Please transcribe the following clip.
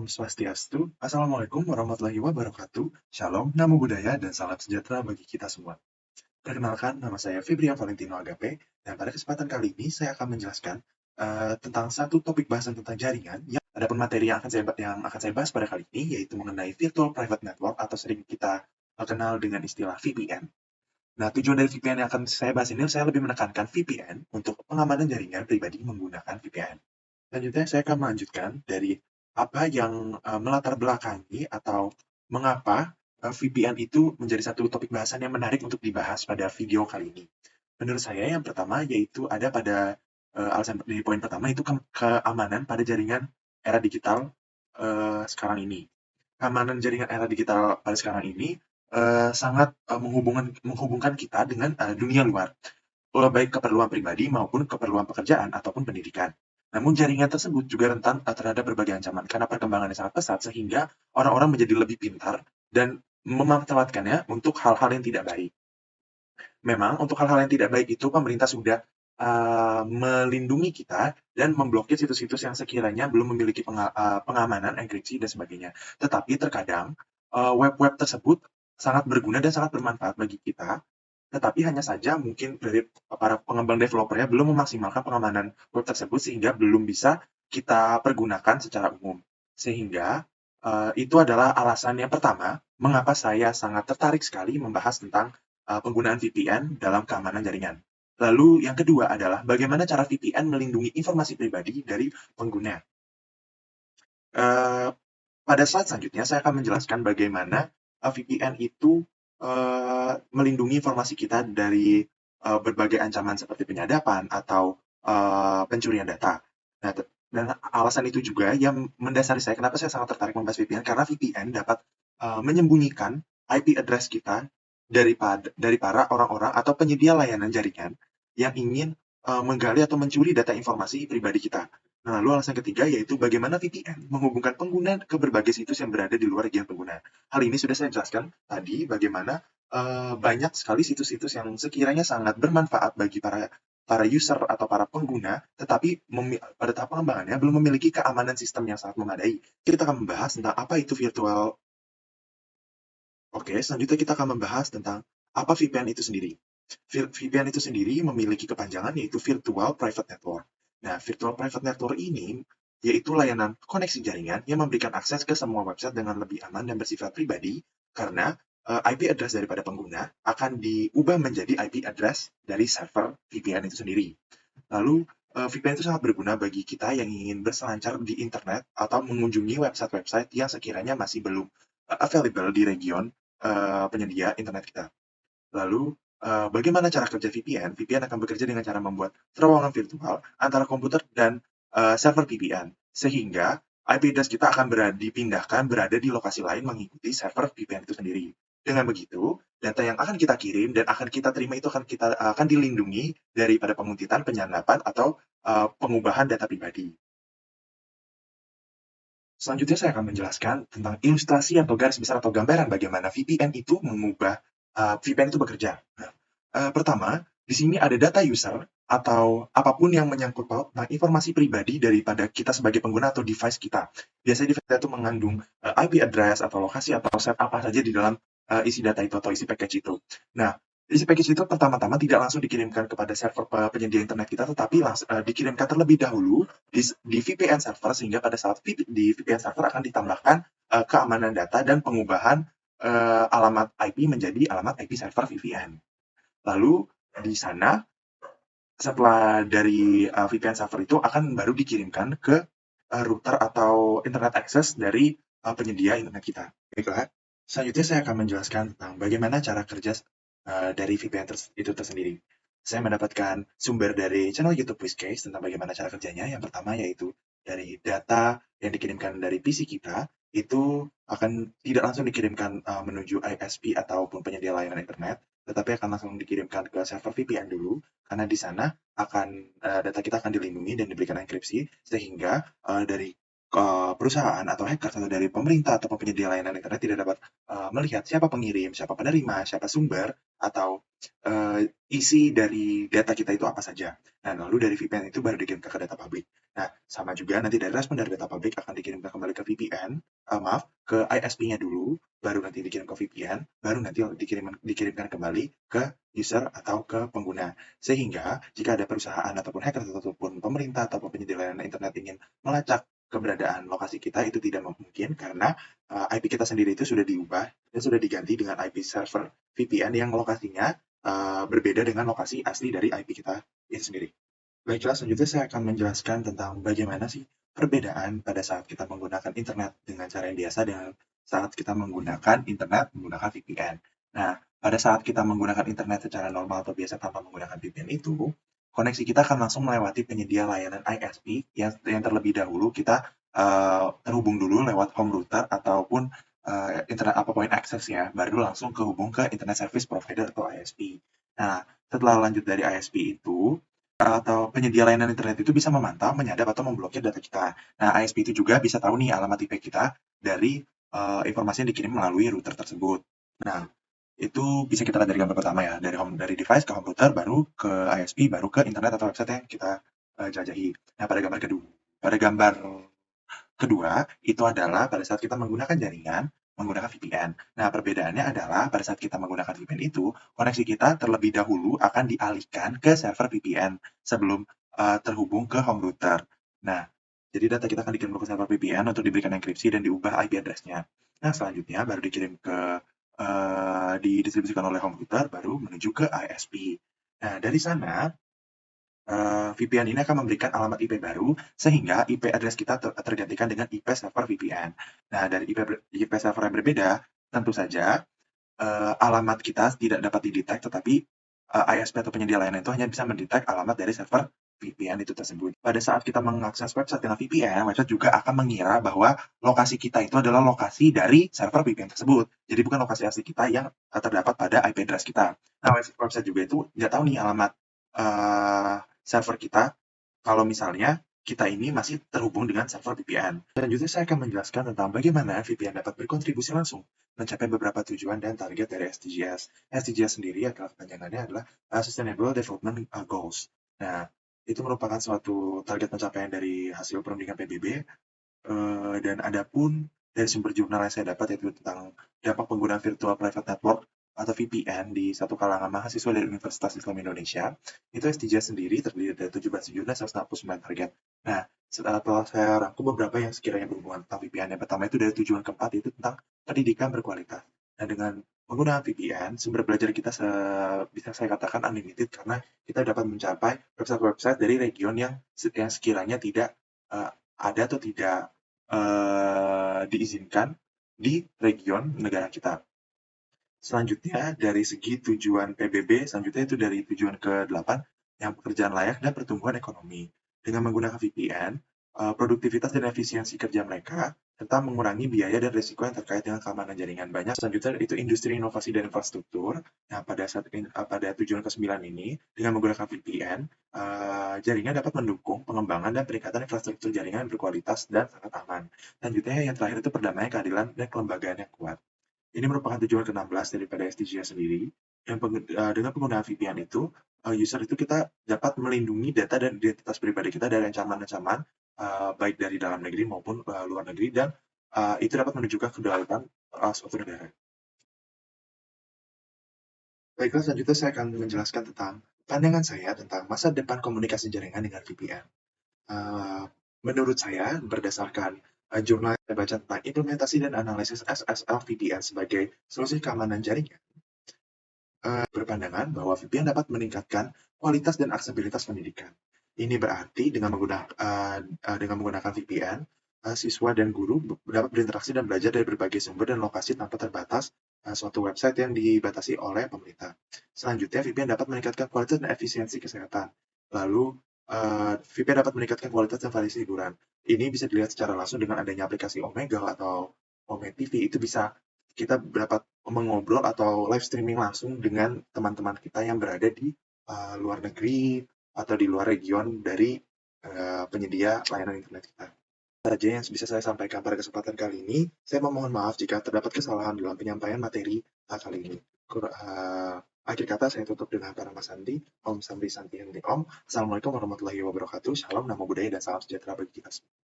Swastiastu, Assalamualaikum warahmatullahi wabarakatuh, Shalom, Namo Buddhaya, dan salam sejahtera bagi kita semua. Perkenalkan, nama saya Febrian Valentino Agape, dan pada kesempatan kali ini saya akan menjelaskan tentang satu topik bahasan tentang jaringan. Adapun materi yang akan saya bahas pada kali ini, yaitu mengenai Virtual Private Network atau sering kita kenal dengan istilah VPN. Nah, tujuan dari VPN yang akan saya bahas ini, saya lebih menekankan VPN untuk pengamanan jaringan pribadi menggunakan VPN. Selanjutnya saya akan melanjutkan dari apa yang melatar belakangi atau mengapa VPN itu menjadi satu topik bahasan yang menarik untuk dibahas pada video kali ini. Menurut saya yang pertama yaitu ada pada alasan di poin pertama itu keamanan pada jaringan era digital sekarang ini. Keamanan jaringan era digital pada sekarang ini sangat menghubungkan kita dengan dunia luar, baik keperluan pribadi maupun keperluan pekerjaan ataupun pendidikan. Namun jaringan tersebut juga rentan terhadap berbagai ancaman karena perkembangannya sangat pesat sehingga orang-orang menjadi lebih pintar dan memanfaatkannya untuk hal-hal yang tidak baik. Memang untuk hal-hal yang tidak baik itu pemerintah sudah melindungi kita dan memblokir situs-situs yang sekiranya belum memiliki pengamanan, enkripsi, dan sebagainya. Tetapi terkadang web-web tersebut sangat berguna dan sangat bermanfaat bagi kita, tetapi hanya saja mungkin dari para pengembang developernya belum memaksimalkan pengamanan web tersebut sehingga belum bisa kita pergunakan secara umum. Sehingga itu adalah alasan yang pertama mengapa saya sangat tertarik sekali membahas tentang penggunaan VPN dalam keamanan jaringan. Lalu yang kedua adalah bagaimana cara VPN melindungi informasi pribadi dari pengguna. Pada slide selanjutnya saya akan menjelaskan bagaimana VPN itu melindungi informasi kita dari berbagai ancaman seperti penyadapan atau pencurian data. Nah, dan alasan itu juga yang mendasari saya kenapa saya sangat tertarik membahas VPN, karena VPN dapat menyembunyikan IP address kita dari para orang-orang atau penyedia layanan jaringan yang ingin menggali atau mencuri data informasi pribadi kita. Nah, lalu alasan ketiga yaitu bagaimana VPN menghubungkan pengguna ke berbagai situs yang berada di luar region pengguna. Hal ini sudah saya jelaskan tadi bagaimana banyak sekali situs-situs yang sekiranya sangat bermanfaat bagi para user atau para pengguna, tetapi pada tahap pengembangannya belum memiliki keamanan sistem yang sangat memadai. Kita akan membahas tentang apa itu virtual. Oke, selanjutnya kita akan membahas tentang apa VPN itu sendiri. VPN itu sendiri memiliki kepanjangan yaitu Virtual Private Network. Nah, Virtual Private Network ini yaitu layanan koneksi jaringan yang memberikan akses ke semua website dengan lebih aman dan bersifat pribadi karena IP address daripada pengguna akan diubah menjadi IP address dari server VPN itu sendiri. Lalu, VPN itu sangat berguna bagi kita yang ingin berselancar di internet atau mengunjungi website-website yang sekiranya masih belum available di region penyedia internet kita. Lalu, bagaimana cara kerja VPN? VPN akan bekerja dengan cara membuat terowongan virtual antara komputer dan server VPN, sehingga IP address kita akan dipindahkan berada di lokasi lain mengikuti server VPN itu sendiri. Dengan begitu, data yang akan kita kirim dan akan kita terima itu akan dilindungi daripada penguntitan, penyadapan, atau pengubahan data pribadi. Selanjutnya saya akan menjelaskan tentang ilustrasi atau garis besar atau gambaran bagaimana VPN itu mengubah VPN itu bekerja. Nah, pertama, di sini ada data user atau apapun yang menyangkut paut tentang informasi pribadi daripada kita sebagai pengguna atau device kita. Biasanya device kita itu mengandung IP address atau lokasi atau set apa saja di dalam isi data itu atau isi package itu. Nah, isi package itu pertama-tama tidak langsung dikirimkan kepada server penyedia internet kita, tetapi dikirimkan terlebih dahulu di VPN server, sehingga pada saat di VPN server akan ditambahkan keamanan data dan pengubahan alamat IP menjadi alamat IP server VPN. Lalu di sana setelah dari VPN server itu akan baru dikirimkan ke router atau internet access dari penyedia internet kita. Baiklah, selanjutnya saya akan menjelaskan tentang bagaimana cara kerja dari VPN itu tersendiri. Saya mendapatkan sumber dari channel YouTube Wizcase tentang bagaimana cara kerjanya. Yang pertama yaitu dari data yang dikirimkan dari PC kita itu akan tidak langsung dikirimkan menuju ISP ataupun penyedia layanan internet, tetapi akan langsung dikirimkan ke server VPN dulu, karena di sana data kita akan dilindungi dan diberikan enkripsi, sehingga dari perusahaan atau hacker atau dari pemerintah atau penyedia layanan internet tidak dapat melihat siapa pengirim, siapa penerima, siapa sumber, atau isi dari data kita itu apa saja. Nah, lalu dari VPN itu baru dikirimkan ke data publik. Nah, sama juga nanti dari respon dari data publik akan dikirimkan kembali ke VPN, maaf, ke ISP-nya dulu, baru nanti dikirim ke VPN, baru nanti dikirimkan kembali ke user atau ke pengguna. Sehingga jika ada perusahaan ataupun hacker ataupun pemerintah ataupun penyedia layanan internet ingin melacak keberadaan lokasi kita itu tidak mungkin karena IP kita sendiri itu sudah diubah dan sudah diganti dengan IP server VPN yang lokasinya berbeda dengan lokasi asli dari IP kita itu sendiri. Baiklah, selanjutnya saya akan menjelaskan tentang bagaimana sih perbedaan pada saat kita menggunakan internet dengan cara yang biasa dan saat kita menggunakan internet menggunakan VPN. Nah, pada saat kita menggunakan internet secara normal atau biasa tanpa menggunakan VPN itu, koneksi kita akan langsung melewati penyedia layanan ISP yang terlebih dahulu kita terhubung dulu lewat home router ataupun internet apa point access ya, baru langsung kehubung ke internet service provider atau ISP. Nah, setelah lanjut dari ISP itu, atau penyedia layanan internet itu bisa memantau, menyadap, atau memblokir data kita. Nah, ISP itu juga bisa tahu nih alamat IP kita dari informasi yang dikirim melalui router tersebut. Nah, itu bisa kita lihat dari gambar pertama ya, dari device ke home router, baru ke ISP, baru ke internet atau website yang kita jelajahi. Nah, pada gambar kedua itu adalah pada saat kita menggunakan jaringan menggunakan VPN. Nah, perbedaannya adalah pada saat kita menggunakan VPN itu, koneksi kita terlebih dahulu akan dialihkan ke server VPN sebelum terhubung ke home router. Nah, jadi data kita akan dikirim ke server VPN untuk diberikan enkripsi dan diubah IP address-nya. Nah, selanjutnya baru dikirim ke didistribusikan oleh home router, baru menuju ke ISP. Nah, dari sana VPN ini akan memberikan alamat IP baru, sehingga IP address kita tergantikan dengan IP server VPN. Nah, dari IP server yang berbeda, tentu saja alamat kita tidak dapat didetek, tetapi ISP atau penyedia layanan itu hanya bisa mendetek alamat dari server VPN itu tersebut. Pada saat kita mengakses website dengan VPN, website juga akan mengira bahwa lokasi kita itu adalah lokasi dari server VPN tersebut. Jadi bukan lokasi asli kita yang terdapat pada IP address kita. Nah, website juga itu nggak tahu nih alamat server kita kalau misalnya kita ini masih terhubung dengan server VPN. Selanjutnya saya akan menjelaskan tentang bagaimana VPN dapat berkontribusi langsung mencapai beberapa tujuan dan target dari SDGs. SDGs sendiri adalah kepanjangannya adalah Sustainable Development Goals. Nah, itu merupakan suatu target pencapaian dari hasil perundingan PBB dan ada pun dari sumber jurnal yang saya dapat yaitu tentang dampak penggunaan virtual private network atau VPN di satu kalangan mahasiswa dari Universitas Islam Indonesia, itu SDGs sendiri terdiri dari 17 tujuan dan 169 target. Nah, setelah saya rangkum beberapa yang sekiranya berhubungan tentang VPN, yang pertama itu dari tujuan keempat, itu tentang pendidikan berkualitas. Nah, dengan menggunakan VPN, sumber belajar kita bisa saya katakan unlimited karena kita dapat mencapai website-website dari region yang sekiranya tidak ada atau tidak diizinkan di region negara kita. Selanjutnya, dari segi tujuan PBB, selanjutnya itu dari tujuan ke-8, yang pekerjaan layak dan pertumbuhan ekonomi. Dengan menggunakan VPN, produktivitas dan efisiensi kerja mereka, serta mengurangi biaya dan risiko yang terkait dengan keamanan jaringan banyak. Selanjutnya, itu industri inovasi dan infrastruktur. Nah, pada tujuan ke-9 ini, dengan menggunakan VPN, jaringan dapat mendukung pengembangan dan peningkatan infrastruktur jaringan yang berkualitas dan sangat aman. Selanjutnya, yang terakhir itu perdamaian, keadilan, dan kelembagaan yang kuat. Ini merupakan tujuan ke-16 daripada SDGs sendiri. Dengan penggunaan VPN itu, user itu kita dapat melindungi data dan identitas pribadi kita dari ancaman-ancaman baik dari dalam negeri maupun luar negeri, dan itu dapat menunjukkan kedaulatan suatu negara. Baiklah, selanjutnya saya akan menjelaskan tentang pandangan saya tentang masa depan komunikasi jaringan dengan VPN. Menurut saya, berdasarkan jurnal yang saya baca tentang implementasi dan analisis SSL VPN sebagai solusi keamanan jaringan, berpandangan bahwa VPN dapat meningkatkan kualitas dan aksesibilitas pendidikan. Ini berarti dengan menggunakan VPN, siswa dan guru dapat berinteraksi dan belajar dari berbagai sumber dan lokasi tanpa terbatas suatu website yang dibatasi oleh pemerintah. Selanjutnya, VPN dapat meningkatkan kualitas dan efisiensi kesehatan. Lalu, VPN dapat meningkatkan kualitas dan variasi hiburan. Ini bisa dilihat secara langsung dengan adanya aplikasi Omegle atau Ome TV. Itu bisa kita dapat mengobrol atau live streaming langsung dengan teman-teman kita yang berada di luar negeri atau di luar region dari penyedia layanan internet kita. Saja yang bisa saya sampaikan pada kesempatan kali ini. Saya memohon maaf jika terdapat kesalahan dalam penyampaian materi kali ini. Akhir kata saya tutup dengan Parama Santi, Om Santi Santi Om. Assalamualaikum warahmatullahi wabarakatuh. Shalom, namo buddhaya, dan salam sejahtera bagi kita semua.